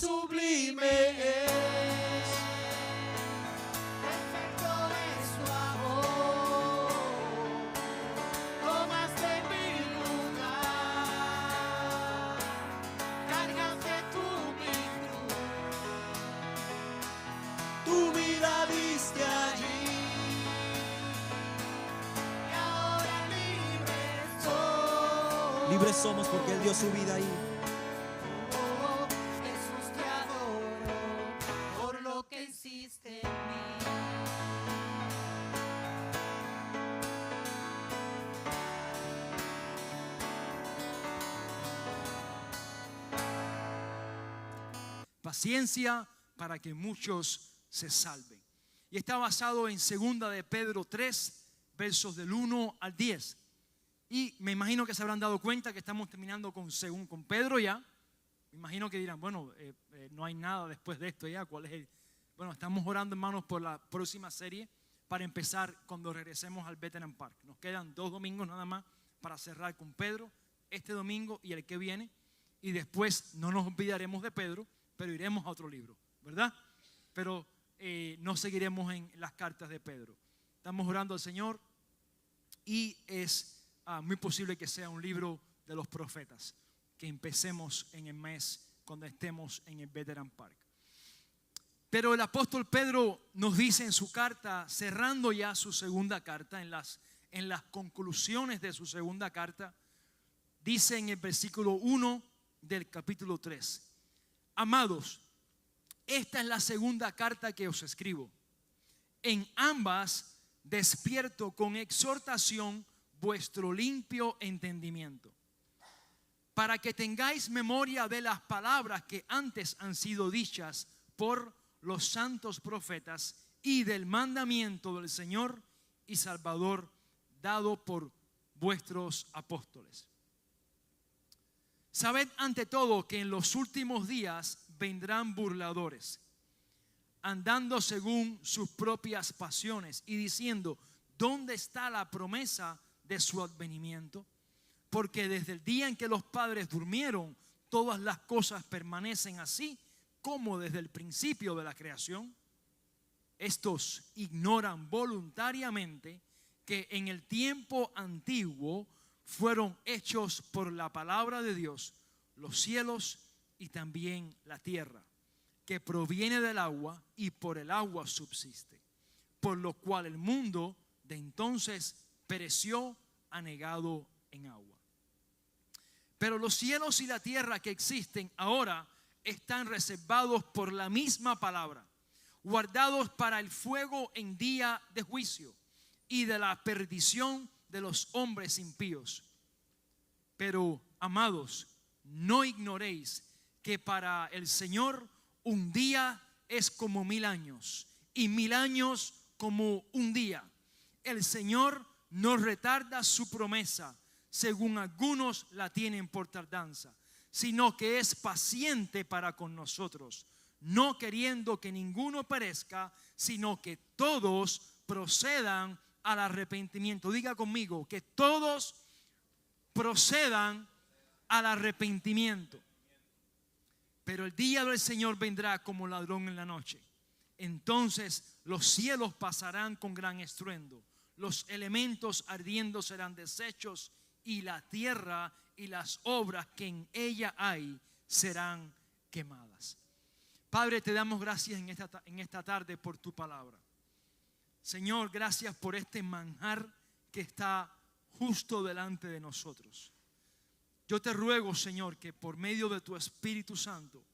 sublime es. Perfecto es su amor. Tomaste mi lugar. Cargaste tú mi cruz. Tu vida diste allí. Y ahora libre soy. Libres somos porque Él dio su vida ahí. Jesús, te adoro por lo que hiciste en mí. Paciencia para que muchos se salven. Y está basado en 2 de Pedro 3, versos del 1 al 10. Y me imagino que se habrán dado cuenta que estamos terminando con Pedro ya. Me imagino que dirán, bueno, no hay nada después de esto ya. ¿Cuál es el? Bueno, estamos orando, hermanos, por la próxima serie para empezar cuando regresemos al Veteran Park. Nos quedan 2 domingos nada más para cerrar con Pedro, este domingo y el que viene. Y después no nos olvidaremos de Pedro, pero iremos a otro libro, ¿verdad? Pero no seguiremos en las cartas de Pedro. Estamos orando al Señor y es muy posible que sea un libro de los profetas, que empecemos en el mes cuando estemos en el Veteran Park. Pero el apóstol Pedro nos dice en su carta, cerrando ya su segunda carta, en las conclusiones de su segunda carta, dice en el versículo 1 del capítulo 3: amados, esta es la segunda carta que os escribo. En ambas despierto con exhortación vuestro limpio entendimiento, para que tengáis memoria de las palabras que antes han sido dichas por los santos profetas y del mandamiento del Señor y Salvador dado por vuestros apóstoles. Sabed ante todo que en los últimos días vendrán burladores, andando según sus propias pasiones y diciendo: ¿dónde está la promesa de su advenimiento? Porque desde el día en que los padres durmieron, todas las cosas permanecen así como desde el principio de la creación. Estos ignoran voluntariamente que en el tiempo antiguo fueron hechos por la palabra de Dios los cielos y también la tierra, que proviene del agua y por el agua subsiste, por lo cual el mundo de entonces pereció anegado en agua. Pero los cielos y la tierra que existen ahora están reservados por la misma palabra, guardados para el fuego en día de juicio y de la perdición de los hombres impíos. Pero, amados, no ignoréis que para el Señor un día es como 1000 años y 1000 años como un día. El Señor no retarda su promesa, según algunos la tienen por tardanza, sino que es paciente para con nosotros, no queriendo que ninguno perezca, sino que todos procedan al arrepentimiento. Diga conmigo, que todos procedan al arrepentimiento. Pero el día del Señor vendrá como ladrón en la noche. Entonces los cielos pasarán con gran estruendo, los elementos ardiendo serán deshechos, y la tierra y las obras que en ella hay serán quemadas. Padre, te damos gracias en esta tarde por tu palabra. Señor, gracias por este manjar que está justo delante de nosotros. Yo te ruego, Señor, que por medio de tu Espíritu Santo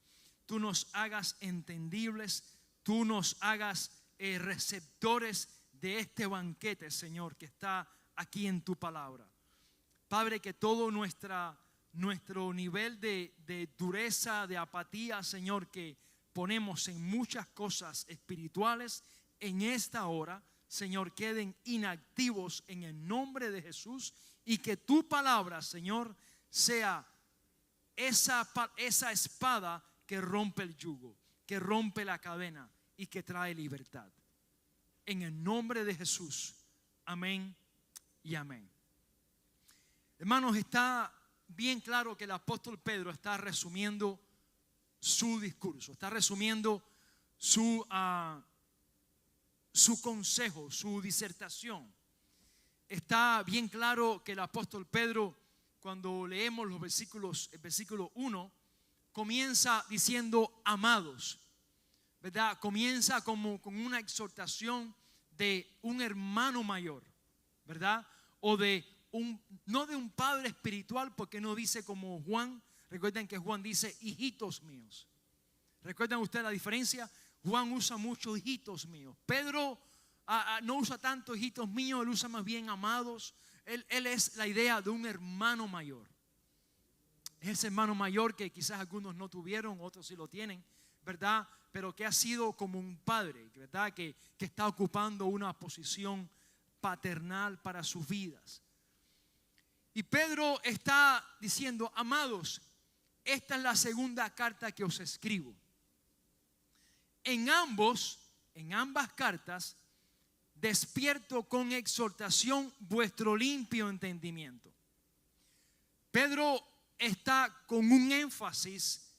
tú nos hagas entendibles, tú nos hagas receptores de este banquete, Señor, que está aquí en tu palabra. Padre, que todo nuestro nivel de dureza, de apatía, Señor, que ponemos en muchas cosas espirituales en esta hora, Señor, queden inactivos en el nombre de Jesús, y que tu palabra, Señor, sea esa espada que rompe el yugo, que rompe la cadena y que trae libertad. En el nombre de Jesús, amén y amén. Hermanos, está bien claro que el apóstol Pedro está resumiendo su discurso, está resumiendo su consejo, su disertación. Está bien claro que el apóstol Pedro, cuando leemos los versículos, el versículo 1, comienza diciendo amados, ¿verdad? Comienza como con una exhortación de un hermano mayor, ¿verdad? O no de un padre espiritual, porque no dice como Juan. Recuerden que Juan dice hijitos míos. ¿Recuerdan ustedes la diferencia? Juan usa mucho hijitos míos. Pedro no usa tanto hijitos míos, él usa más bien amados. Él es la idea de un hermano mayor. Es ese hermano mayor que quizás algunos no tuvieron, otros sí lo tienen, ¿verdad? Pero que ha sido como un padre, ¿verdad? Que está ocupando una posición paternal para sus vidas. Y Pedro está diciendo, amados, esta es la segunda carta que os escribo. En ambas cartas, despierto con exhortación vuestro limpio entendimiento. Pedro está con un énfasis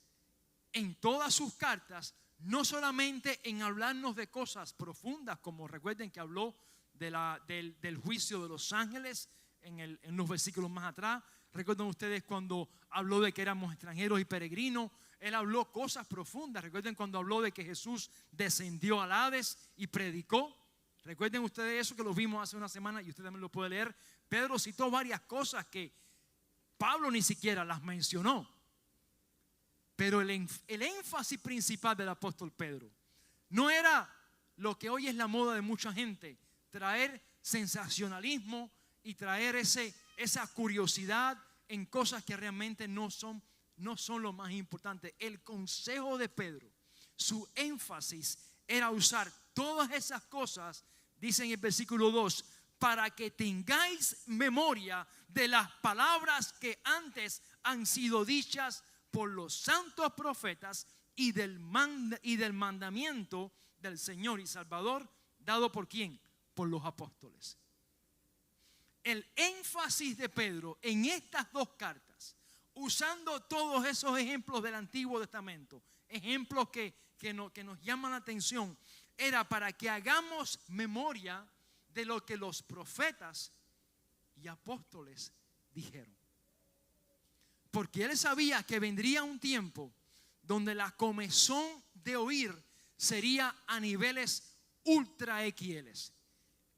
en todas sus cartas, no solamente en hablarnos de cosas profundas, como recuerden que habló del juicio de los ángeles en los versículos más atrás. Recuerden ustedes cuando habló de que éramos extranjeros y peregrinos. Él habló cosas profundas. Recuerden cuando habló de que Jesús descendió al Hades y predicó. Recuerden ustedes eso, que lo vimos hace una semana y usted también lo puede leer. Pedro citó varias cosas que Pablo ni siquiera las mencionó. Pero el énfasis principal del apóstol Pedro no era lo que hoy es la moda de mucha gente, traer sensacionalismo y traer esa curiosidad en cosas que realmente no son lo más importante. El consejo de Pedro, su énfasis era usar todas esas cosas, dice en el versículo 2, para que tengáis memoria de las palabras que antes han sido dichas por los santos profetas y del mandamiento del Señor y Salvador, dado por ¿quién? Por los apóstoles. El énfasis de Pedro en estas dos cartas, usando todos esos ejemplos del Antiguo Testamento, ejemplos que nos llaman la atención, era para que hagamos memoria de lo que los profetas y apóstoles dijeron. Porque él sabía que vendría un tiempo donde la comezón de oír sería a niveles ultra XL.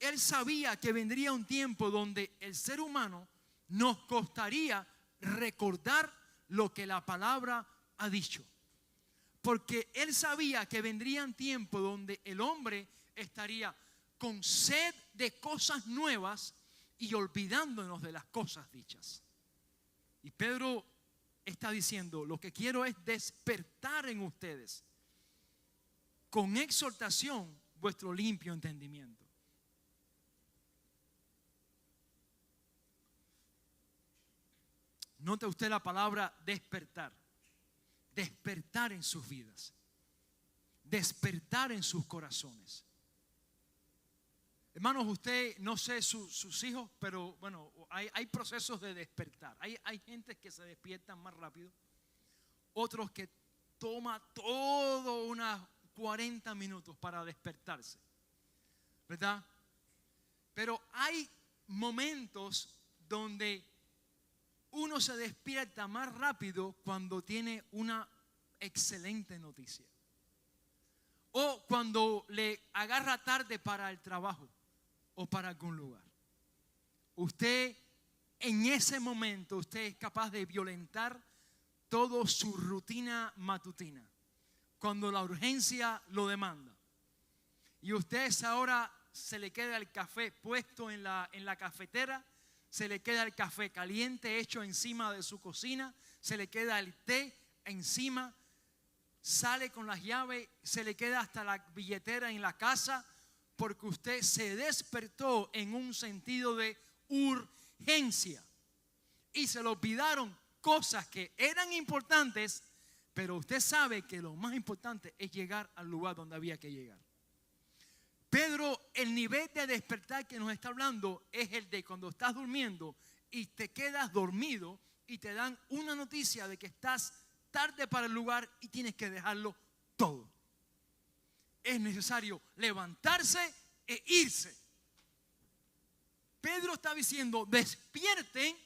Él sabía que vendría un tiempo donde el ser humano nos costaría recordar lo que la palabra ha dicho. Porque él sabía que vendrían tiempos donde el hombre estaría con sed de cosas nuevas y olvidándonos de las cosas dichas. Y Pedro está diciendo, lo que quiero es despertar en ustedes con exhortación vuestro limpio entendimiento. Note usted la palabra despertar. Despertar en sus vidas. Despertar en sus corazones. Hermanos, usted, no sé sus hijos, pero bueno, hay procesos de despertar. Hay gente que se despiertan más rápido. Otros que toma todo unos 40 minutos para despertarse. ¿Verdad? Pero hay momentos donde uno se despierta más rápido cuando tiene una excelente noticia. O cuando le agarra tarde para el trabajo o para algún lugar. Usted, en ese momento, usted es capaz de violentar toda su rutina matutina. Cuando la urgencia lo demanda. Y usted ahora se le queda el café puesto en la cafetera. Se le queda el café caliente hecho encima de su cocina. Se le queda el té encima. Sale con las llaves. Se le queda hasta la billetera en la casa. Porque usted se despertó en un sentido de urgencia. Y se le olvidaron cosas que eran importantes. Pero usted sabe que lo más importante es llegar al lugar donde había que llegar. Pedro, el nivel de despertar que nos está hablando es el de cuando estás durmiendo y te quedas dormido y te dan una noticia de que estás tarde para el lugar y tienes que dejarlo todo. Es necesario levantarse e irse. Pedro está diciendo, despierten,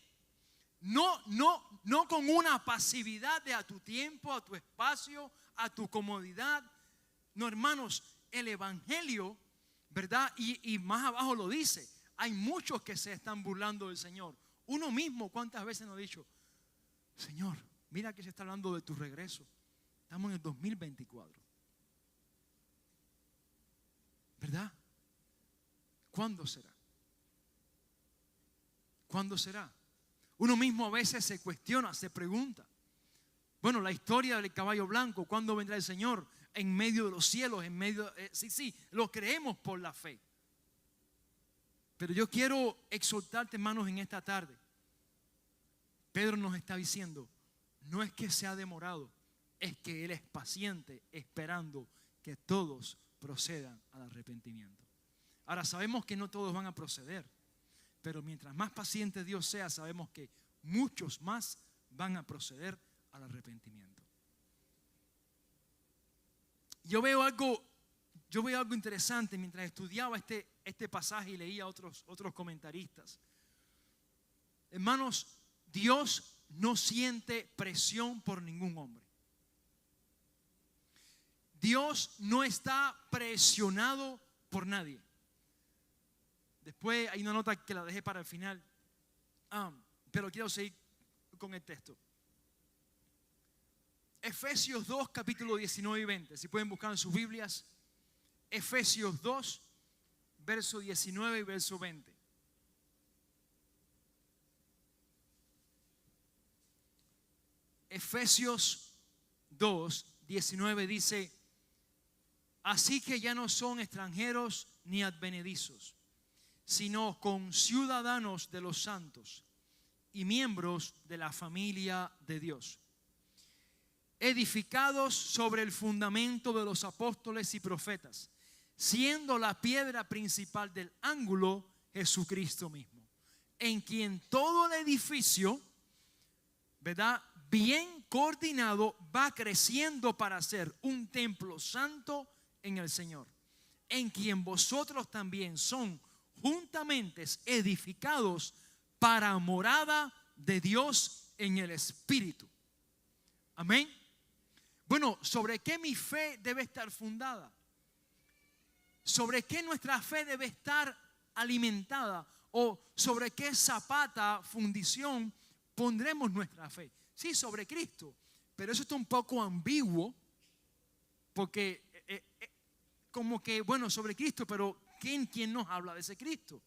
no con una pasividad de a tu tiempo, a tu espacio, a tu comodidad. No, hermanos, el evangelio, ¿verdad? Y más abajo lo dice, hay muchos que se están burlando del Señor. Uno mismo, ¿cuántas veces nos ha dicho, Señor, mira que se está hablando de tu regreso? Estamos en el 2024. ¿Verdad? ¿Cuándo será? ¿Cuándo será? Uno mismo a veces se cuestiona, se pregunta. Bueno, la historia del caballo blanco, ¿cuándo vendrá el Señor? En medio de los cielos, en medio, sí, lo creemos por la fe. Pero yo quiero exhortarte, hermanos, en esta tarde. Pedro nos está diciendo, no es que se ha demorado, es que Él es paciente, esperando que todos procedan al arrepentimiento. Ahora sabemos que no todos van a proceder, pero mientras más paciente Dios sea, sabemos que muchos más van a proceder al arrepentimiento. Yo veo algo interesante mientras estudiaba este pasaje y leía otros comentaristas. Hermanos, Dios no siente presión por ningún hombre. Dios no está presionado por nadie. Después hay una nota que la dejé para el final, pero quiero seguir con el texto. Efesios 2, capítulo 19 y 20. Si pueden buscar en sus Biblias. Efesios 2, verso 19 y verso 20. Efesios 2, 19 dice, así que ya no son extranjeros ni advenedizos, sino conciudadanos de los santos y miembros de la familia de Dios, edificados sobre el fundamento de los apóstoles y profetas, siendo la piedra principal del ángulo Jesucristo mismo, en quien todo el edificio, ¿verdad?, bien coordinado, va creciendo para ser un templo santo en el Señor, en quien vosotros también son juntamente edificados para morada de Dios en el Espíritu. Amén. Bueno, ¿sobre qué mi fe debe estar fundada? ¿Sobre qué nuestra fe debe estar alimentada? ¿O sobre qué zapata, fundición pondremos nuestra fe? Sí, sobre Cristo, pero eso está un poco ambiguo, porque como que, bueno, sobre Cristo, pero ¿quién nos habla de ese Cristo?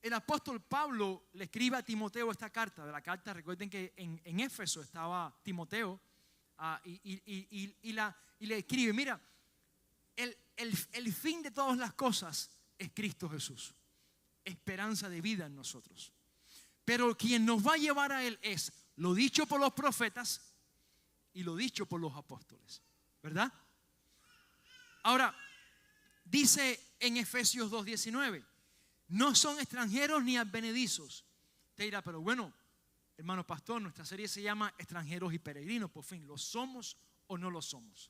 El apóstol Pablo le escribe a Timoteo esta carta. De la carta, recuerden que en Éfeso estaba Timoteo, y le escribe, mira, el fin de todas las cosas es Cristo Jesús, esperanza de vida en nosotros. Pero quien nos va a llevar a Él es lo dicho por los profetas y lo dicho por los apóstoles, ¿verdad? Ahora, dice en Efesios 2:19, no son extranjeros ni advenedizos. Te dirá, pero bueno, hermano pastor, nuestra serie se llama Extranjeros y Peregrinos. Por fin, ¿lo somos o no lo somos?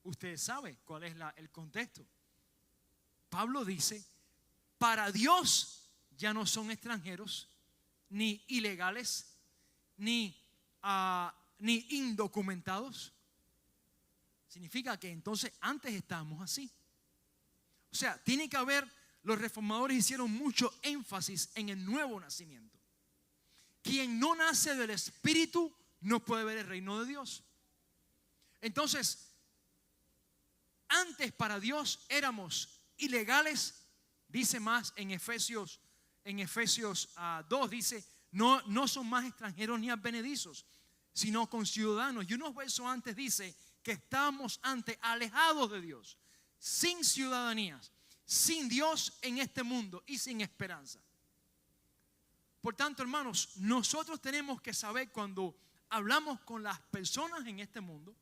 Usted sabe cuál es el contexto. Pablo dice, para Dios ya no son extranjeros, ni ilegales, ni indocumentados. Significa que entonces antes estábamos así. O sea, tiene que haber, los reformadores hicieron mucho énfasis en el nuevo nacimiento. Quien no nace del Espíritu no puede ver el reino de Dios. Entonces, antes para Dios éramos ilegales, dice más en Efesios 2, dice, no son más extranjeros ni advenedizos, sino conciudadanos. Y unos versos antes dice que estábamos antes alejados de Dios, sin ciudadanías, sin Dios en este mundo y sin esperanza. Por tanto, hermanos, nosotros tenemos que saber cuando hablamos con las personas en este mundo,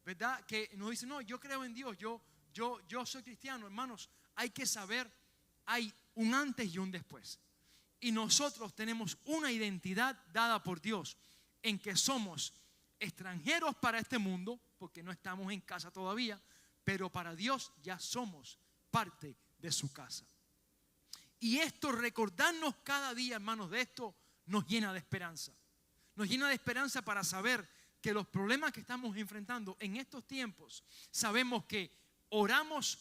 ¿verdad?, que nos dicen, no, yo creo en Dios, yo soy cristiano. Hermanos, hay que saber, hay un antes y un después. Y nosotros tenemos una identidad dada por Dios. en que somos extranjeros para este mundo, porque no estamos en casa todavía, pero para Dios ya somos parte de su casa. Y esto, recordarnos cada día, hermanos, de esto nos llena de esperanza. Nos llena de esperanza para saber que los problemas que estamos enfrentando en estos tiempos, sabemos que oramos,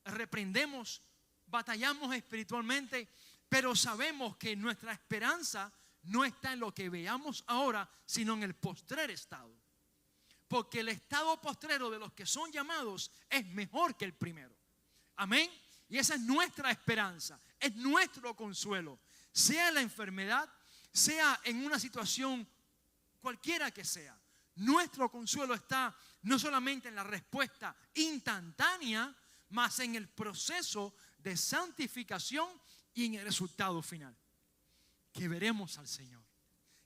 reprendemos, batallamos espiritualmente, pero sabemos que nuestra esperanza no está en lo que veamos ahora, sino en el postrer estado. Porque el estado postrero de los que son llamados es mejor que el primero. Amén. Y esa es nuestra esperanza, es nuestro consuelo. Sea en la enfermedad, sea en una situación cualquiera que sea. Nuestro consuelo está no solamente en la respuesta instantánea, mas en el proceso de santificación y en el resultado final. Que veremos al Señor,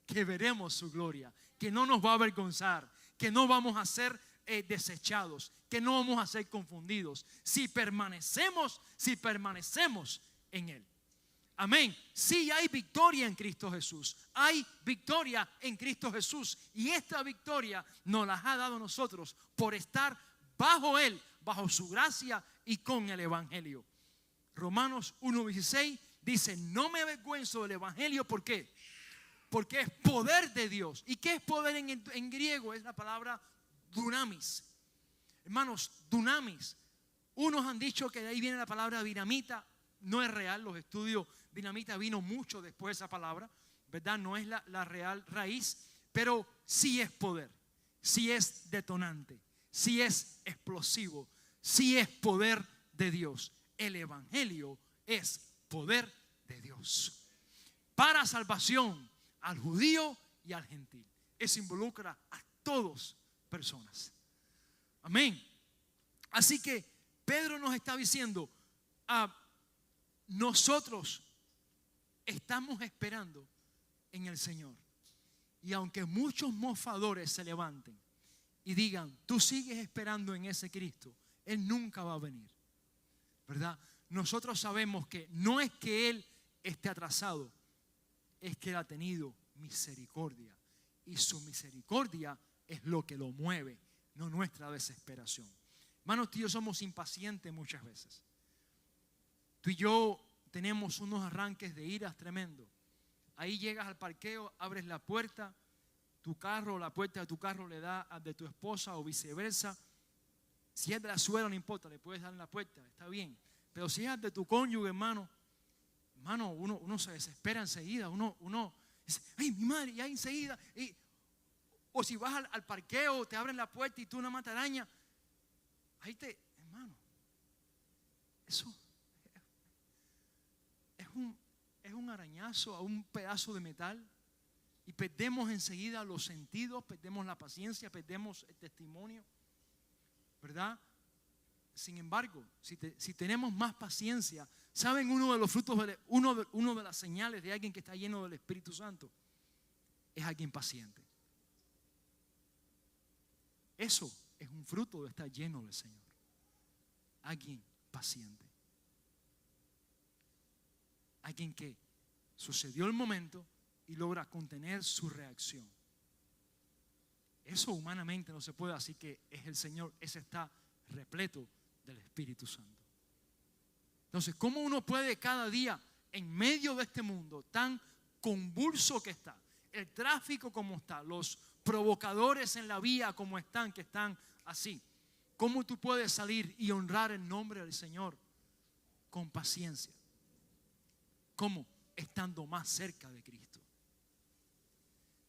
que veremos su gloria, que no nos va a avergonzar, que no vamos a ser desechados, que no vamos a ser confundidos si permanecemos en Él. Amén. Sí, hay victoria en Cristo Jesús. Hay victoria en Cristo Jesús. Y esta victoria nos la ha dado a nosotros por estar bajo Él, bajo su gracia y con el Evangelio. Romanos 1:16 dice: no me avergüenzo del Evangelio. ¿Por qué? Porque es poder de Dios. ¿Y qué es poder en griego? Es la palabra dunamis. Hermanos, dunamis. Unos han dicho que de ahí viene la palabra dinamita. No es real. Los estudios, dinamita vino mucho después de esa palabra, ¿verdad? No es la real raíz, pero sí es poder, sí es detonante, sí es explosivo, sí es poder de Dios. El Evangelio es poder de Dios para salvación al judío y al gentil. Eso involucra a todas personas. Amén. Así que Pedro nos está diciendo: nosotros estamos esperando en el Señor. Y aunque muchos mofadores se levanten y digan: tú sigues esperando en ese Cristo, Él nunca va a venir, ¿verdad? Nosotros sabemos que no es que Él esté atrasado, es que Él ha tenido misericordia. Y su misericordia es lo que lo mueve, no nuestra desesperación. Hermanos, tú y yo somos impacientes muchas veces. Tú y yo tenemos unos arranques de iras tremendos. Ahí llegas al parqueo, abres la puerta, tu carro, la puerta de tu carro le da al de tu esposa o viceversa. Si es de la suegra, no importa, le puedes dar en la puerta, está bien. Pero si es de tu cónyuge, hermano, uno se desespera enseguida. Uno dice: ay, mi madre, ya enseguida. O si vas al parqueo, te abren la puerta y tú una mataraña. Hermano, eso es un arañazo a un pedazo de metal. Y perdemos enseguida los sentidos, perdemos la paciencia, perdemos el testimonio, ¿verdad? Sin embargo, si tenemos más paciencia, ¿saben uno de los frutos, uno de las señales de alguien que está lleno del Espíritu Santo? Es alguien paciente. Eso es un fruto de estar lleno del Señor. Alguien paciente. Alguien que sucedió el momento y logra contener su reacción. Eso humanamente no se puede, así que es el Señor. Ese está repleto del Espíritu Santo. Entonces, ¿cómo uno puede cada día, en medio de este mundo tan convulso que está, el tráfico como está, los provocadores en la vía como están, que están así, cómo tú puedes salir y honrar el nombre del Señor con paciencia? ¿Cómo? Estando más cerca de Cristo.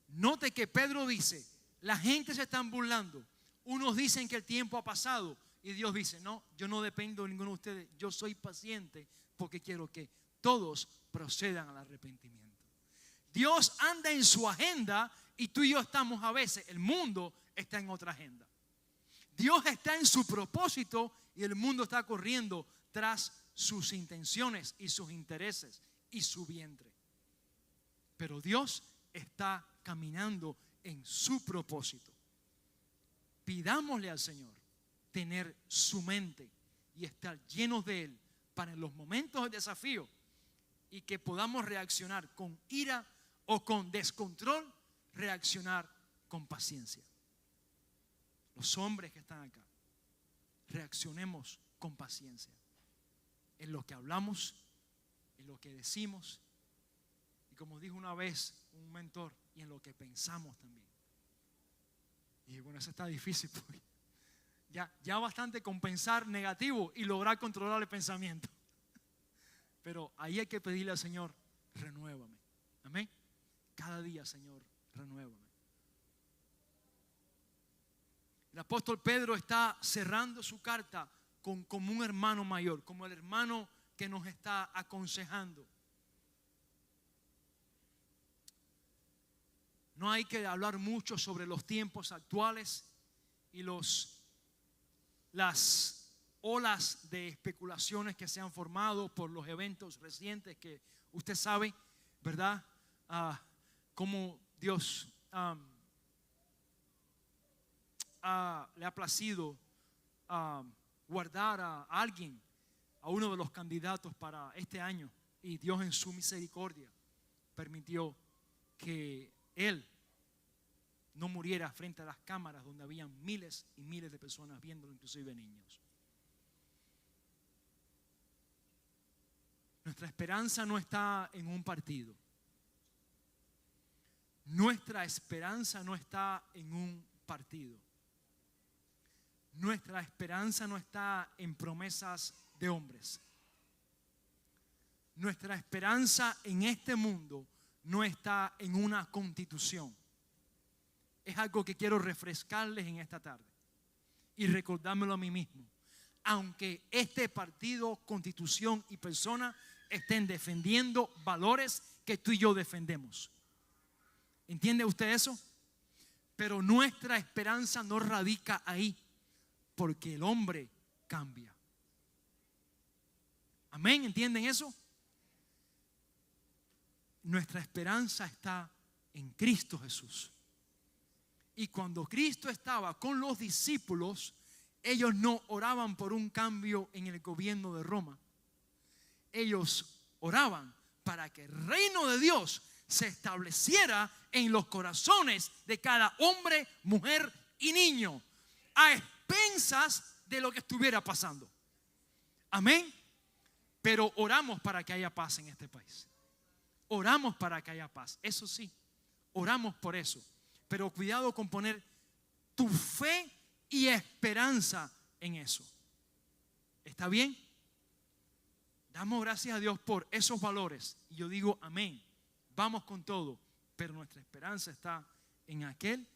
Note que Pedro dice: la gente se están burlando. Unos dicen que el tiempo ha pasado y Dios dice: no, yo no dependo de ninguno de ustedes. Yo soy paciente porque quiero que todos procedan al arrepentimiento. Dios anda en su agenda y tú y yo estamos a veces. El mundo está en otra agenda. Dios está en su propósito y el mundo está corriendo tras sus intenciones y sus intereses y su vientre. Pero Dios está caminando en su propósito. Pidámosle al Señor tener su mente y estar llenos de Él para en los momentos de desafío y que podamos reaccionar con ira o con descontrol, reaccionar con paciencia. Los hombres que están acá, reaccionemos con paciencia en lo que hablamos, en lo que decimos, y como dijo una vez un mentor, y en lo que pensamos también. Y bueno, eso está difícil porque ya bastante con pensar negativo y lograr controlar el pensamiento. Pero ahí hay que pedirle al Señor, renuévame. Amén. Cada día, Señor, renuévame. El apóstol Pedro está cerrando su carta como un hermano mayor, como el hermano que nos está aconsejando. No hay que hablar mucho sobre los tiempos actuales y las olas de especulaciones que se han formado por los eventos recientes que usted sabe, ¿verdad? Cómo Dios le ha placido guardar a alguien, a uno de los candidatos para este año, y Dios en su misericordia permitió que él no muriera frente a las cámaras donde habían miles y miles de personas viéndolo, inclusive niños. Nuestra esperanza no está en un partido. Nuestra esperanza no está en un partido. Nuestra esperanza no está en promesas de hombres. Nuestra esperanza en este mundo no está en una constitución. Es algo que quiero refrescarles en esta tarde y recordármelo a mí mismo. Aunque este partido, constitución y persona estén defendiendo valores que tú y yo defendemos. ¿Entiende usted eso? Pero nuestra esperanza no radica ahí, porque el hombre cambia. Amén, ¿entienden eso? Nuestra esperanza está en Cristo Jesús. Y cuando Cristo estaba con los discípulos, ellos no oraban por un cambio en el gobierno de Roma. Ellos oraban para que el reino de Dios se estableciera en los corazones de cada hombre, mujer y niño, a expensas de lo que estuviera pasando. Amén. Pero oramos para que haya paz en este país. Oramos para que haya paz. Eso sí, oramos por eso. Pero cuidado con poner tu fe y esperanza en eso. ¿Está bien? Damos gracias a Dios por esos valores. Y yo digo amén. Vamos con todo. Pero nuestra esperanza está en aquel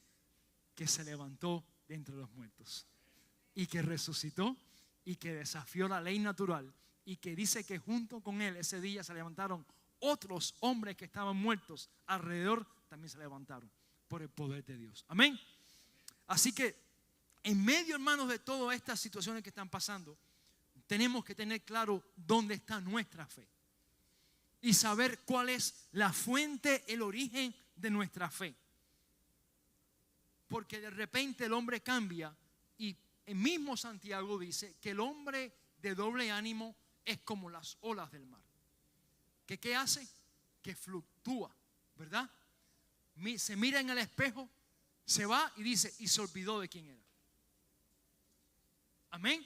que se levantó de entre los muertos. Y que resucitó y que desafió la ley natural. Y que dice que junto con él ese día se levantaron otros hombres que estaban muertos alrededor, también se levantaron por el poder de Dios. Amén. Así que en medio, hermanos, de todas estas situaciones que están pasando, tenemos que tener claro dónde está nuestra fe y saber cuál es la fuente, el origen de nuestra fe. Porque de repente el hombre cambia y el mismo Santiago dice que el hombre de doble ánimo es como las olas del mar. ¿Qué hace? Que fluctúa, ¿verdad? Se mira en el espejo, se va y dice, y se olvidó de quién era. Amén.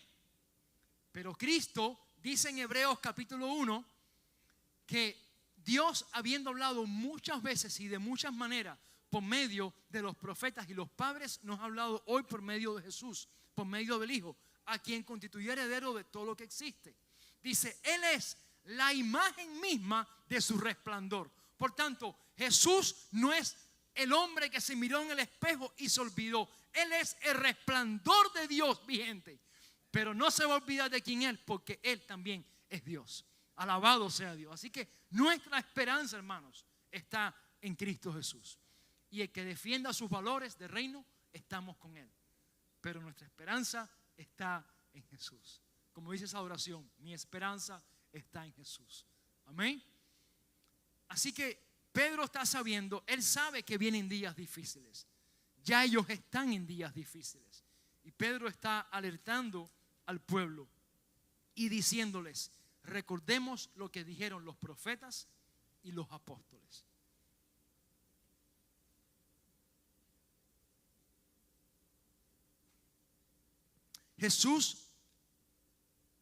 Pero Cristo dice en Hebreos capítulo 1 que Dios, habiendo hablado muchas veces y de muchas maneras por medio de los profetas y los padres, nos ha hablado hoy por medio de Jesús, por medio del Hijo, a quien constituye heredero de todo lo que existe. Dice, Él es la imagen misma de su resplandor. Por tanto, Jesús no es el hombre que se miró en el espejo y se olvidó. Él es el resplandor de Dios vigente. Pero no se va a olvidar de quién es, porque Él también es Dios. Alabado sea Dios. Así que nuestra esperanza, hermanos, está en Cristo Jesús. Y el que defienda sus valores de reino, estamos con Él. Pero nuestra esperanza está en Jesús. Como dice esa oración, mi esperanza está en Jesús. Amén. Así que Pedro está sabiendo, él sabe que vienen días difíciles. Ya ellos están en días difíciles. Y Pedro está alertando al pueblo y diciéndoles, recordemos lo que dijeron los profetas y los apóstoles. Jesús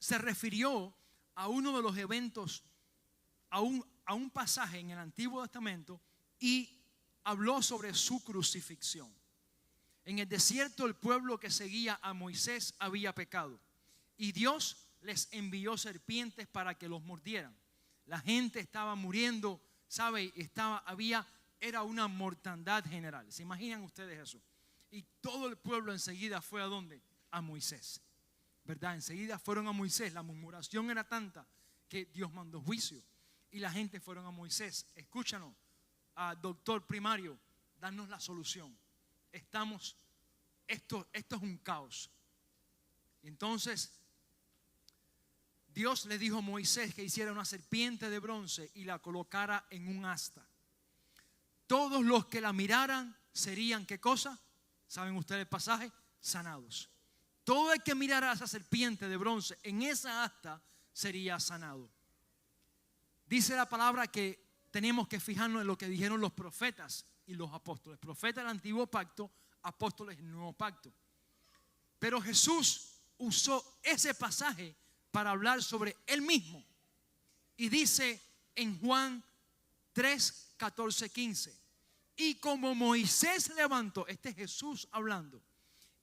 se refirió a uno de los eventos, a un pasaje en el Antiguo Testamento, y habló sobre su crucifixión. En el desierto, el pueblo que seguía a Moisés había pecado y Dios les envió serpientes para que los mordieran. La gente estaba muriendo, ¿sabe? Era una mortandad general. ¿Se imaginan ustedes eso? Y todo el pueblo enseguida fue ¿a dónde? A Moisés, ¿verdad? Enseguida fueron a Moisés. La murmuración era tanta que Dios mandó juicio y la gente fueron a Moisés. Escúchanos, doctor primario, danos la solución. Esto es un caos. Y entonces Dios le dijo a Moisés que hiciera una serpiente de bronce y la colocara en un asta. Todos los que la miraran serían, ¿qué cosa? ¿Saben ustedes el pasaje? Sanados. Todo el que mirara a esa serpiente de bronce en esa asta sería sanado. Dice la palabra que tenemos que fijarnos en lo que dijeron los profetas y los apóstoles. Profetas del Antiguo Pacto, apóstoles del Nuevo Pacto. Pero Jesús usó ese pasaje para hablar sobre él mismo. Y dice en Juan 3, 14, 15. Y como Moisés levantó, este es Jesús hablando,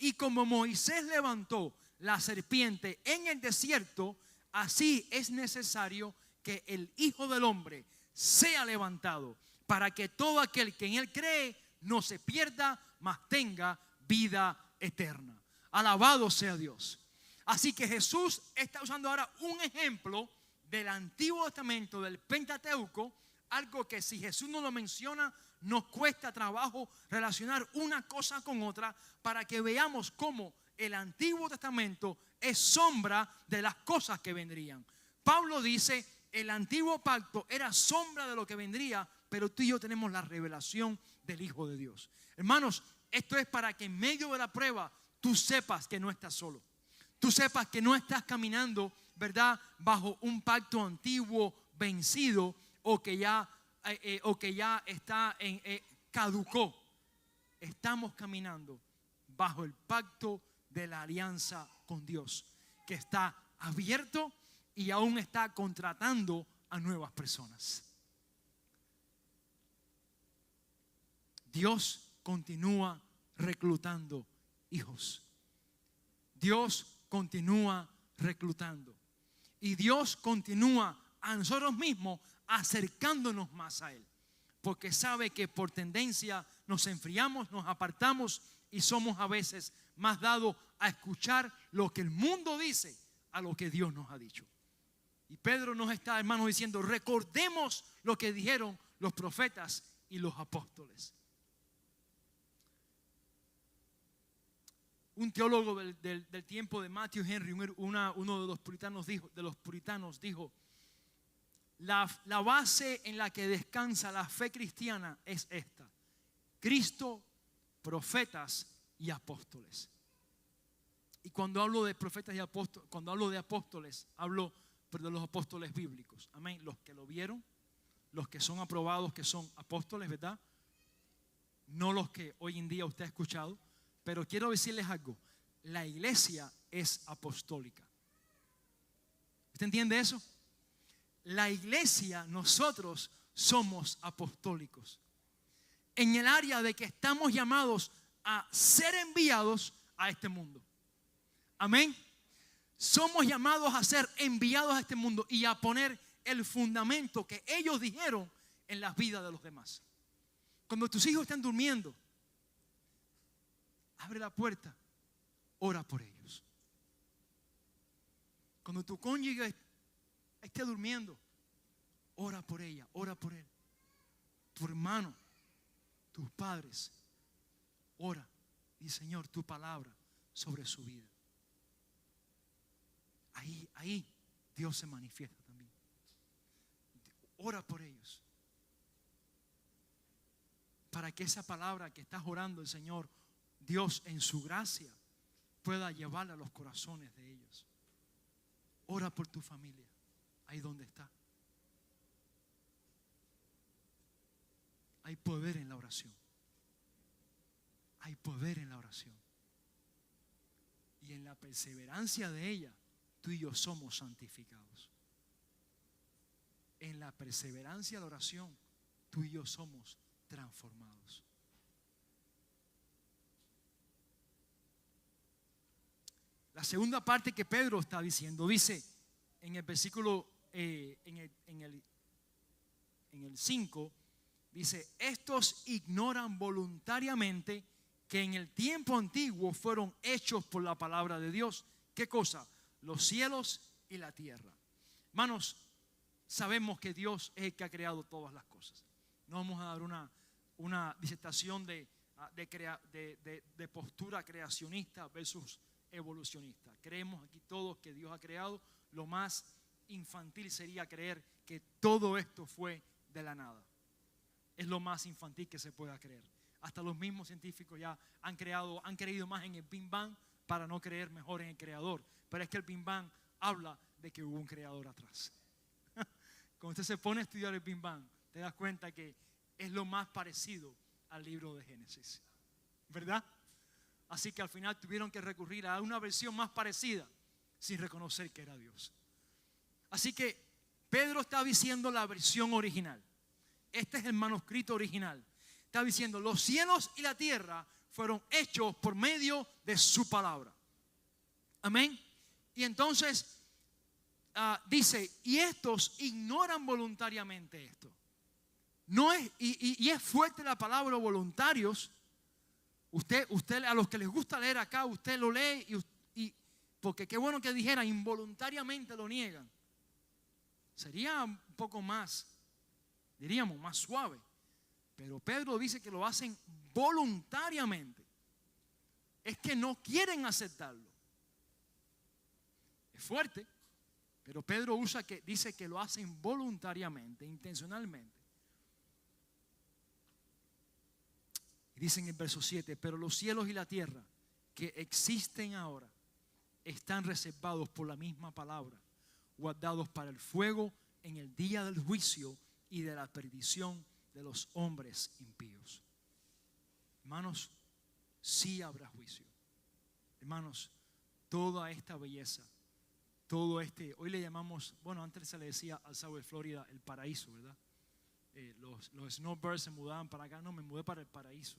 y como Moisés levantó la serpiente en el desierto, así es necesario que el Hijo del Hombre sea levantado, para que todo aquel que en él cree no se pierda, mas tenga vida eterna. Alabado sea Dios. Así que Jesús está usando ahora un ejemplo del Antiguo Testamento, del Pentateuco, algo que si Jesús no lo menciona, nos cuesta trabajo relacionar una cosa con otra, para que veamos cómo el Antiguo Testamento es sombra de las cosas que vendrían. Pablo dice, el Antiguo Pacto era sombra de lo que vendría, pero tú y yo tenemos la revelación del Hijo de Dios. Hermanos, esto es para que en medio de la prueba tú sepas que no estás solo. Tú sepas que no estás caminando, ¿verdad?, bajo un pacto antiguo vencido o que ya está caducó. Estamos caminando bajo el pacto de la alianza con Dios, que está abierto y aún está contratando a nuevas personas. Dios continúa reclutando hijos. Dios continúa reclutando. Y Dios continúa a nosotros mismos acercándonos más a Él. Porque sabe que por tendencia nos enfriamos, nos apartamos y somos a veces más dados a escuchar lo que el mundo dice a lo que Dios nos ha dicho. Y Pedro nos está, hermanos, diciendo, recordemos lo que dijeron los profetas y los apóstoles. Un teólogo del tiempo de Matthew Henry, uno de los puritanos dijo, la base en la que descansa la fe cristiana es esta: Cristo, profetas y apóstoles. Y cuando hablo de profetas y apóstoles, cuando hablo de apóstoles, hablo de los apóstoles bíblicos. Amén. Los que lo vieron, los que son aprobados, que son apóstoles, ¿verdad? No los que hoy en día usted ha escuchado. Pero quiero decirles algo: la iglesia es apostólica. ¿Usted entiende eso? La iglesia, nosotros somos apostólicos. En el área de que estamos llamados a ser enviados a este mundo. Amén. Somos llamados a ser enviados a este mundo y a poner el fundamento que ellos dijeron en las vidas de los demás. Cuando tus hijos están durmiendo, abre la puerta, ora por ellos. Cuando tu cónyuge esté durmiendo, ora por ella, ora por él. Tu hermano, tus padres, ora. Y Señor, tu palabra sobre su vida. Ahí Dios se manifiesta también. Ora por ellos. Para que esa palabra que estás orando, el Señor, Dios en su gracia, pueda llevarla a los corazones de ellos. Ora por tu familia, ahí donde está. Hay poder en la oración. Hay poder en la oración. Y en la perseverancia de ella, tú y yo somos santificados. En la perseverancia de la oración, tú y yo somos transformados. La segunda parte que Pedro está diciendo, dice en el versículo, en el 5, dice: estos ignoran voluntariamente que en el tiempo antiguo fueron hechos por la palabra de Dios. ¿Qué cosa? Los cielos y la tierra. Hermanos, sabemos que Dios es el que ha creado todas las cosas. No vamos a dar una disertación de postura creacionista versus evolucionista. Creemos aquí todos que Dios ha creado. Lo más infantil sería creer que todo esto fue de la nada. Es lo más infantil que se pueda creer. Hasta los mismos científicos ya han creído más en el Big Bang para no creer mejor en el creador. Pero es que el Big Bang habla de que hubo un creador atrás. Cuando usted se pone a estudiar el Big Bang, te das cuenta que es lo más parecido al libro de Génesis, ¿verdad? Así que al final tuvieron que recurrir a una versión más parecida sin reconocer que era Dios. Así que Pedro está diciendo la versión original. Este es el manuscrito original. Está diciendo: los cielos y la tierra fueron hechos por medio de su palabra. Amén. Y entonces dice: y estos ignoran voluntariamente esto. No es, y es fuerte la palabra voluntarios. Usted, a los que les gusta leer acá, usted lo lee y porque qué bueno que dijera involuntariamente lo niegan. Sería un poco más, diríamos, más suave. Pero Pedro dice que lo hacen voluntariamente. Es que no quieren aceptarlo. Es fuerte, pero Pedro dice que lo hacen voluntariamente, intencionalmente. Y dice en el verso 7: pero los cielos y la tierra que existen ahora están reservados por la misma palabra, guardados para el fuego en el día del juicio y de la perdición de los hombres impíos. Hermanos, sí habrá juicio. Hermanos, toda esta belleza, hoy le llamamos, bueno, antes se le decía al South de Florida el paraíso, ¿verdad? Los snowbirds se mudaban para acá. No, me mudé para el paraíso.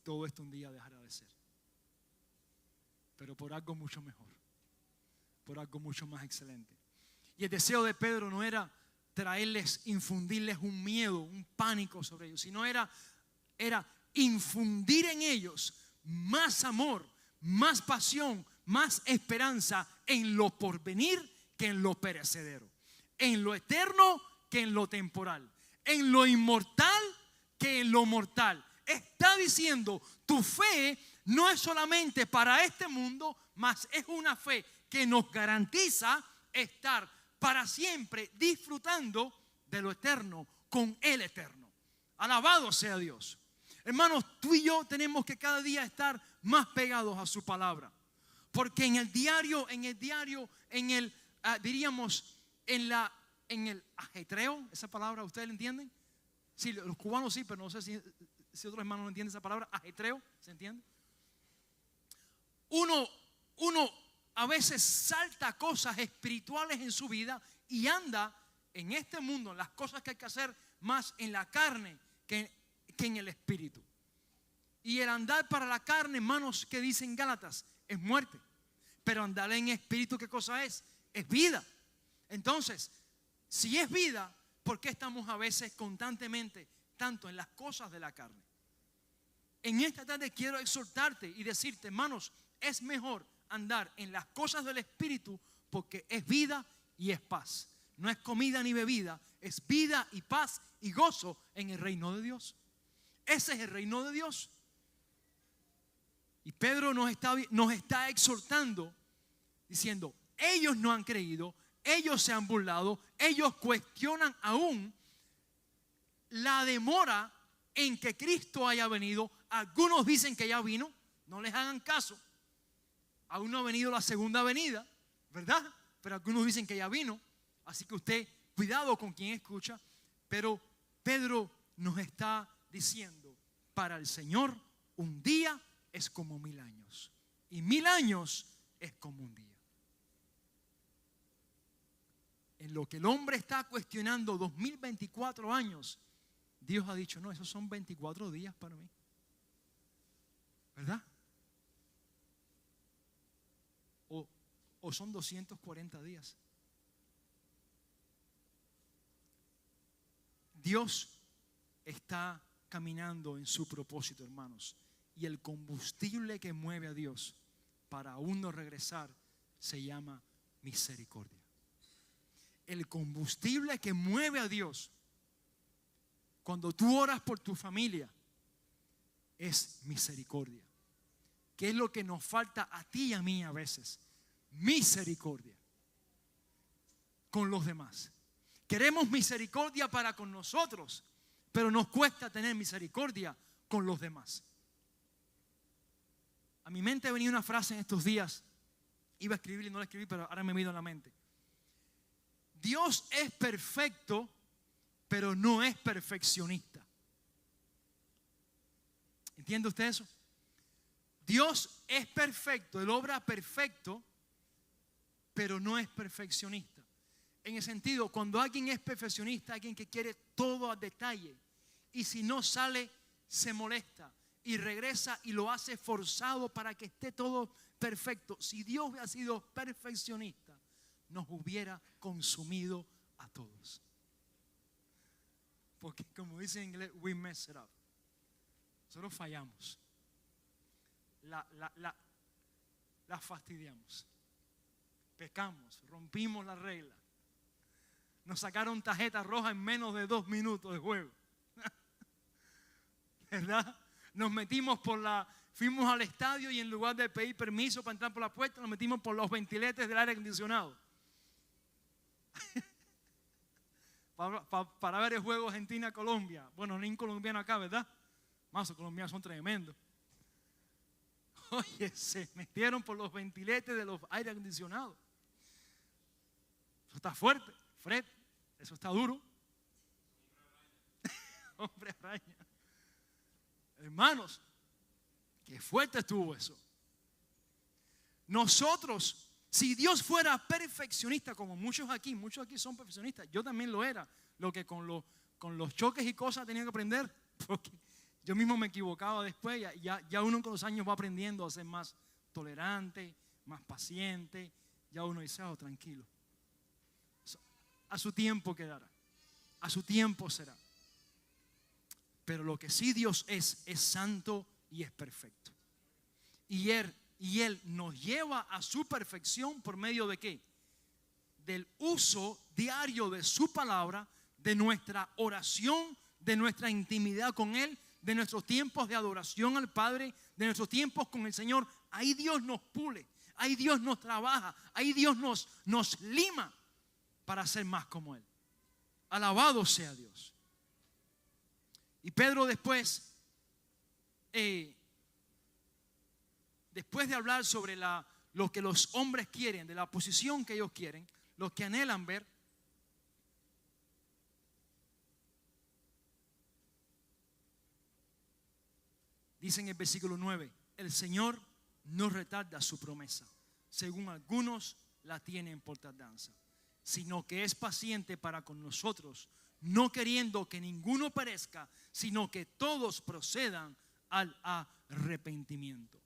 Todo esto un día dejará de ser, pero por algo mucho mejor, por algo mucho más excelente. Y el deseo de Pedro no era infundirles un miedo, un pánico sobre ellos, sino era infundir en ellos más amor, más pasión, más esperanza en lo porvenir que en lo perecedero, en lo eterno que en lo temporal, en lo inmortal que en lo mortal. Está diciendo: tu fe no es solamente para este mundo, mas es una fe que nos garantiza estar para siempre disfrutando de lo eterno con el eterno. Alabado sea Dios. Hermanos, tú y yo tenemos que cada día estar más pegados a su palabra, porque en el diario, diríamos, en el ajetreo, esa palabra, ¿ustedes la entienden? Sí, los cubanos sí, pero no sé si otros hermanos no entienden esa palabra, ajetreo, ¿se entiende? Uno a veces salta cosas espirituales en su vida y anda en este mundo, en las cosas que hay que hacer más en la carne que en el espíritu. Y el andar para la carne, hermanos, que dicen Gálatas, es muerte. Pero andar en espíritu, ¿qué cosa es? Es vida. Entonces, si es vida, ¿por qué estamos a veces constantemente tanto en las cosas de la carne? En esta tarde quiero exhortarte y decirte: hermanos, es mejor andar en las cosas del espíritu, porque es vida y es paz. No es comida ni bebida, es vida y paz y gozo en el reino de Dios. Ese es el reino de Dios. Y Pedro nos está exhortando diciendo: ellos no han creído, ellos se han burlado, ellos cuestionan aún la demora en que Cristo haya venido. Algunos dicen que ya vino, no les hagan caso. Aún no ha venido la segunda venida, ¿verdad? Pero algunos dicen que ya vino. Así que usted, cuidado con quien escucha. Pero Pedro nos está diciendo, para el Señor un día es como 1000 años y 1000 años es como un día. En lo que el hombre está cuestionando 2024 años, Dios ha dicho, no, esos son 24 días para mí. ¿Verdad? O son 240 días. Dios está caminando en su propósito, hermanos. Y el combustible que mueve a Dios para uno regresar se llama misericordia. El combustible que mueve a Dios cuando tú oras por tu familia es misericordia. ¿Qué es lo que nos falta a ti y a mí a veces? Misericordia con los demás. Queremos misericordia para con nosotros, pero nos cuesta tener misericordia con los demás. A mi mente venía una frase en estos días. Iba a escribir y no la escribí, pero ahora me vino a la mente. Dios es perfecto, pero no es perfeccionista. ¿Entiende usted eso? Dios es perfecto, Él obra perfecto, pero no es perfeccionista. En el sentido, cuando alguien es perfeccionista, alguien que quiere todo a detalle, y si no sale, se molesta y regresa y lo hace forzado para que esté todo perfecto. Si Dios hubiera sido perfeccionista, nos hubiera consumido a todos. Porque como dice en inglés, we mess it up. Nosotros fallamos. La fastidiamos. Pecamos, rompimos la regla. Nos sacaron tarjeta roja en menos de 2 minutos de juego. ¿Verdad? Nos metimos fuimos al estadio y en lugar de pedir permiso para entrar por la puerta, nos metimos por los ventiletes del aire acondicionado. para ver el juego Argentina-Colombia. Bueno, ni un colombiano acá, ¿verdad? Más los colombianos son tremendos. Oye, se metieron por los ventiletes de los aire acondicionados. Eso está fuerte, Fred. Eso está duro. Hombre araña. Hermanos, qué fuerte estuvo eso. Nosotros, si Dios fuera perfeccionista, como muchos aquí son perfeccionistas, yo también lo era, lo que con los choques y cosas tenía que aprender, porque yo mismo me equivocaba después, ya uno con los años va aprendiendo a ser más tolerante, más paciente, ya uno dice, oh, tranquilo, a su tiempo quedará, a su tiempo será. Pero lo que sí Dios es santo y es perfecto. Y Él nos lleva a su perfección por medio de ¿qué? Del uso diario de su palabra, de nuestra oración, de nuestra intimidad con Él, de nuestros tiempos de adoración al Padre, de nuestros tiempos con el Señor. Ahí Dios nos pule, ahí Dios nos trabaja, ahí Dios nos lima para ser más como Él. Alabado sea Dios. Y Pedro después de hablar sobre lo que los hombres quieren, de la posición que ellos quieren, lo que anhelan ver, dice en el versículo 9, el Señor no retarda su promesa, según algunos la tienen por tardanza, sino que es paciente para con nosotros, no queriendo que ninguno perezca, sino que todos procedan al arrepentimiento.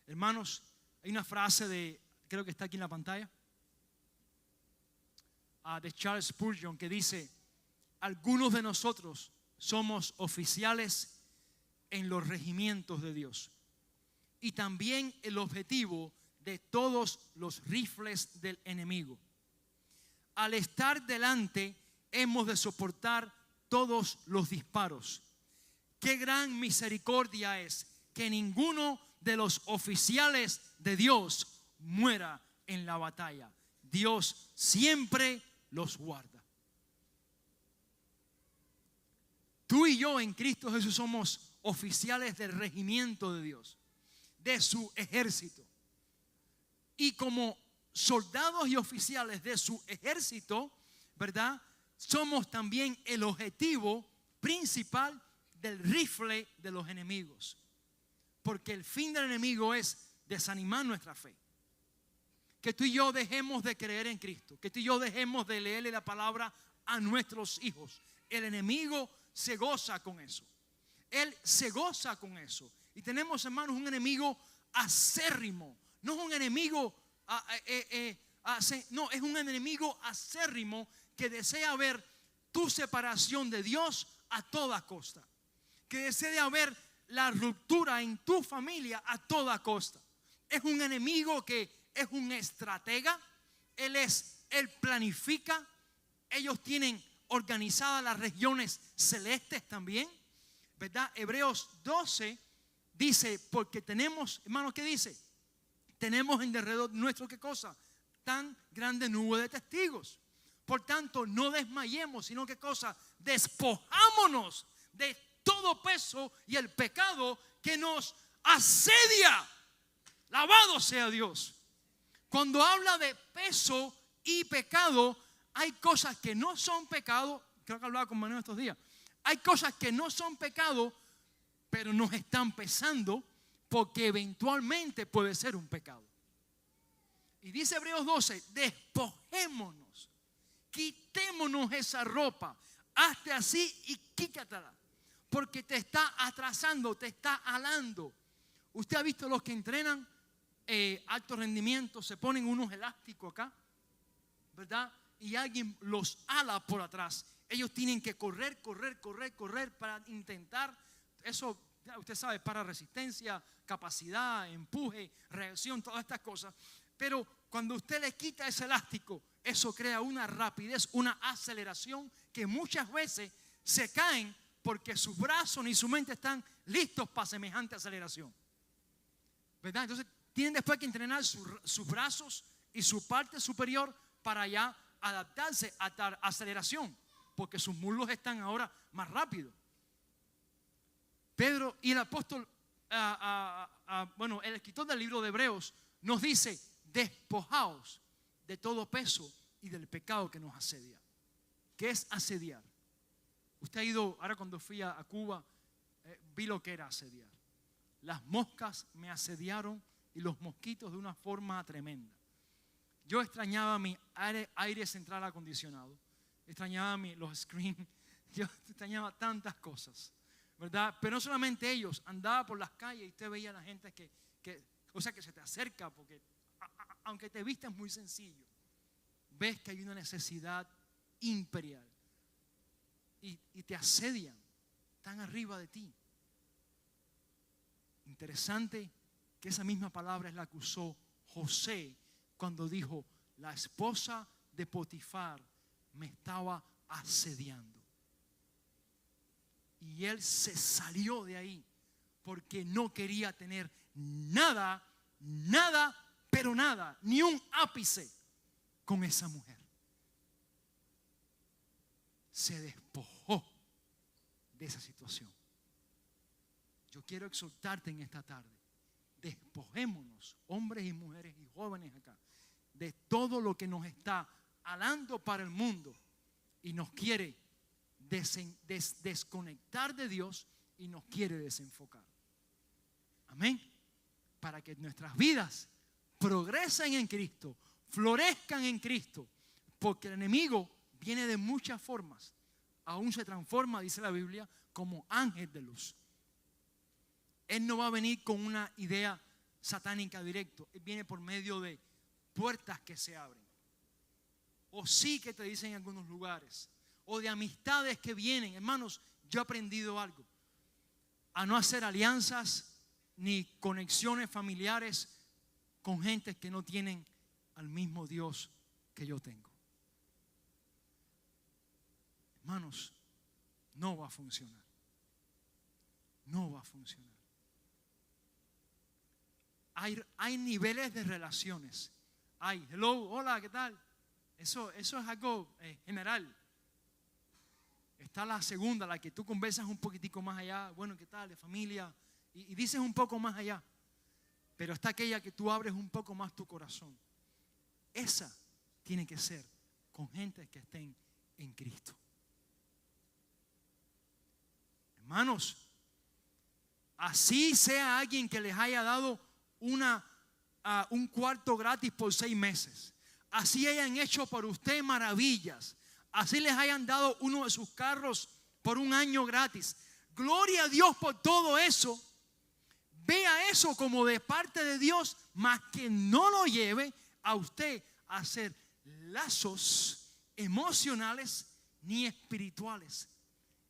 Hermanos, hay una frase creo que está aquí en la pantalla, de Charles Spurgeon, que dice: algunos de nosotros somos oficiales en los regimientos de Dios y también el objetivo de todos los rifles del enemigo. Al estar delante hemos de soportar todos los disparos. Qué gran misericordia es que ninguno de los oficiales de Dios muera en la batalla. Dios siempre los guarda. Tú y yo en Cristo Jesús somos oficiales del regimiento de Dios, de su ejército. Y como soldados y oficiales de su ejército, ¿verdad? Somos también el objetivo principal del rifle de los enemigos. Porque el fin del enemigo es desanimar nuestra fe. Que tú y yo dejemos de creer en Cristo. Que tú y yo dejemos de leerle la palabra a nuestros hijos. El enemigo se goza con eso. Él se goza con eso. Y tenemos, hermanos, un enemigo acérrimo. No es un enemigo, no, es un enemigo acérrimo que desea ver tu separación de Dios a toda costa. Que desea ver la ruptura en tu familia a toda costa. Es un enemigo que es un estratega. Él planifica. Ellos tienen organizadas las regiones celestes también, ¿verdad? Hebreos 12 dice, porque tenemos, hermanos, ¿qué dice? Tenemos en derredor nuestro, ¿qué cosa? Tan grande nube de testigos. Por tanto, no desmayemos, sino ¿qué cosa? Despojámonos de todo peso y el pecado que nos asedia. Alabado sea Dios. Cuando habla de peso y pecado, hay cosas que no son pecado. Creo que hablaba con Manuel estos días. Hay cosas que no son pecado, pero nos están pesando porque eventualmente puede ser un pecado. Y dice Hebreos 12, despojémonos, quitémonos esa ropa, hazte así y quítatela, porque te está atrasando, te está alando. Usted ha visto los que entrenan alto rendimiento, se ponen unos elásticos acá, ¿verdad? Y alguien los ala por atrás. Ellos tienen que correr para intentar. Eso, usted sabe, para resistencia, capacidad, empuje, reacción, todas estas cosas. Pero cuando usted le quita ese elástico, eso crea una rapidez, una aceleración que muchas veces se caen porque sus brazos ni su mente están listos para semejante aceleración, ¿verdad? Entonces tienen después que entrenar sus brazos y su parte superior para ya adaptarse a tal aceleración, porque sus muslos están ahora más rápidos. Pedro y el apóstol, el escritor del libro de Hebreos nos dice, despojaos de todo peso y del pecado que nos asedia. ¿Qué es asediar? Usted ha ido, ahora cuando fui a Cuba, vi lo que era asediar. Las moscas me asediaron y los mosquitos de una forma tremenda. Yo extrañaba mi aire central acondicionado, extrañaba los screens, yo extrañaba tantas cosas, ¿verdad? Pero no solamente ellos, andaba por las calles y usted veía a la gente que se te acerca porque aunque te vistas muy sencillo, ves que hay una necesidad imperial y te asedian, están arriba de ti. Interesante que esa misma palabra es la que usó José cuando dijo, la esposa de Potifar me estaba asediando. Y él se salió de ahí porque no quería tener nada, pero nada, ni un ápice con esa mujer. Se despojó de esa situación. Yo quiero exhortarte en esta tarde. Despojémonos, hombres y mujeres y jóvenes acá, de todo lo que nos está alando para el mundo y nos quiere desconectar de Dios y nos quiere desenfocar. Amén. Para que nuestras vidas progresen en Cristo, florezcan en Cristo, porque el enemigo viene de muchas formas. Aún se transforma, dice la Biblia, como ángel de luz. Él no va a venir con una idea satánica directo. Él viene por medio de puertas que se abren. O sí que te dicen en algunos lugares. O de amistades que vienen. Hermanos, yo he aprendido algo. A no hacer alianzas ni conexiones familiares con gente que no tienen al mismo Dios que yo tengo. Hermanos, no va a funcionar. No va a funcionar. Hay niveles de relaciones. Hay, hello, hola, ¿qué tal? Eso es algo general. Está la segunda, la que tú conversas un poquitico más allá. Bueno, ¿qué tal? De familia. Y dices un poco más allá. Pero está aquella que tú abres un poco más tu corazón. Esa tiene que ser con gente que estén en Cristo. Hermanos, así sea alguien que les haya dado un cuarto gratis por 6 meses, así hayan hecho por usted maravillas, así les hayan dado uno de sus carros por 1 año gratis, gloria a Dios por todo eso. Vea eso como de parte de Dios, más que no lo lleve a usted a hacer lazos emocionales ni espirituales.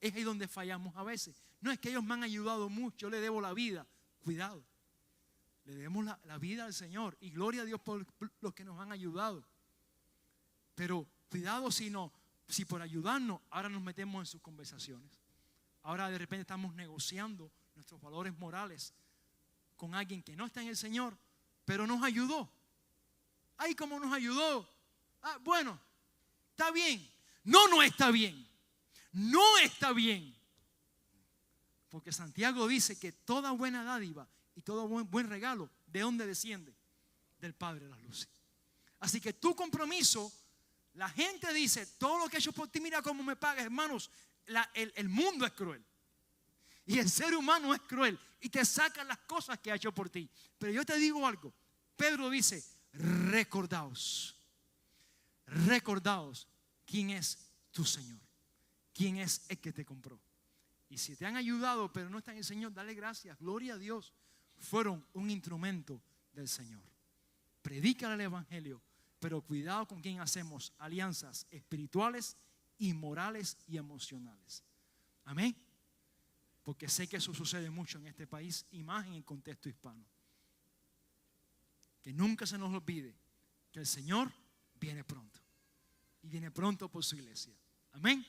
Es ahí donde fallamos a veces. No es que ellos me han ayudado mucho, yo le debo la vida. Cuidado, le debemos la vida al Señor y gloria a Dios por los que nos han ayudado. Pero cuidado si por ayudarnos ahora nos metemos en sus conversaciones. Ahora de repente estamos negociando nuestros valores morales con alguien que no está en el Señor, pero nos ayudó. Ay, ¿cómo nos ayudó? Bueno, está bien. No está bien. No está bien. Porque Santiago dice que toda buena dádiva y todo buen regalo, ¿de dónde desciende? Del Padre de las luces. Así que tu compromiso, la gente dice, todo lo que he hecho por ti, mira cómo me pagas, hermanos. El mundo es cruel. Y el ser humano es cruel y te saca las cosas que ha hecho por ti. Pero yo te digo algo. Pedro dice, recordaos quién es tu Señor, quién es el que te compró. Y si te han ayudado pero no están en el Señor, dale gracias, gloria a Dios. Fueron un instrumento del Señor. Predica el evangelio, pero cuidado con quién hacemos alianzas espirituales y morales y emocionales. Amén. Porque sé que eso sucede mucho en este país y más en el contexto hispano. Que nunca se nos olvide que el Señor viene pronto. Y viene pronto por su iglesia. Amén.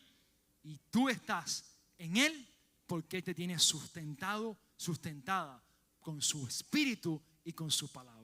Y tú estás en Él porque te tiene sustentada con su espíritu y con su palabra.